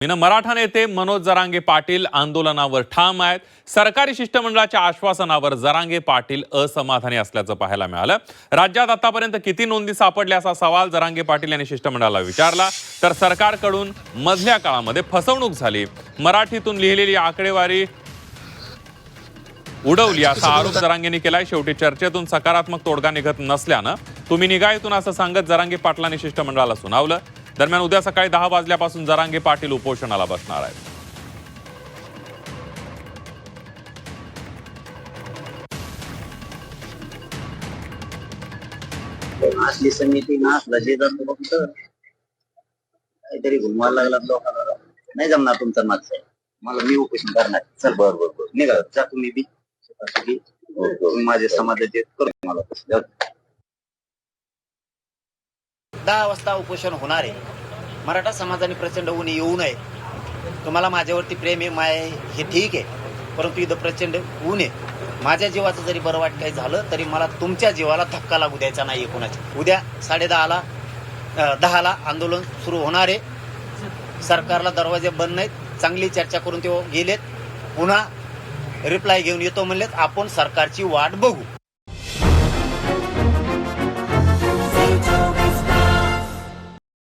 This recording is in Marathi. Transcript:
मराठा नेते मनोज जरांगे पाटील आंदोलनावर ठाम आहेत. सरकारी शिष्टमंडळाच्या आश्वासनावर जरांगे पाटील असमाधानी असल्याचं पाहायला मिळालं. राज्यात आतापर्यंत किती नोंदी सापडल्या असा सवाल जरांगे पाटील यांनी शिष्टमंडळाला विचारला. तर सरकारकडून मधल्या काळामध्ये फसवणूक झाली, मराठीतून लिहिलेली आकडेवारी उडवली असा आरोप जरांगेंनी केलाय. शेवटी चर्चेतून सकारात्मक तोडगा निघत नसल्यानं तुम्ही निघायतून असं सांगत जरांगे पाटलांनी शिष्टमंडळाला सुनावलं. दरम्यान उद्या सकाळी 10 वाजल्यापासून जरांगे पाटील उपोषणाला बसणार आहेत. असली समिती ना असला जातो फक्त काहीतरी घुमवायला लागला लोकांना. नाही जमणार तुमचं मागचं, मला मी उपोषण करणार. चल बरोबर निघा, जा तुम्ही बी माझे समाजाचे करून मला 10 वाजता उपोषण होणार आहे. मराठा समाजाने प्रचंड ऊन येऊ नये. तुम्हाला माझ्यावरती प्रेम आहे, माय हे ठीक आहे, परंतु इथं प्रचंड ऊन आहे. माझ्या जीवाचं जरी बरं वाट काही झालं तरी मला तुमच्या जीवाला धक्का लागू द्यायचा नाही. कोणाच्या उद्या 10:30ला आंदोलन सुरू होणार आहे. सरकारला दरवाजे बंद नाहीत. चांगली चर्चा करून ते गेलेत. पुन्हा रिप्लाय घेऊन येतो म्हणलेत. आपण सरकारची वाट बघू.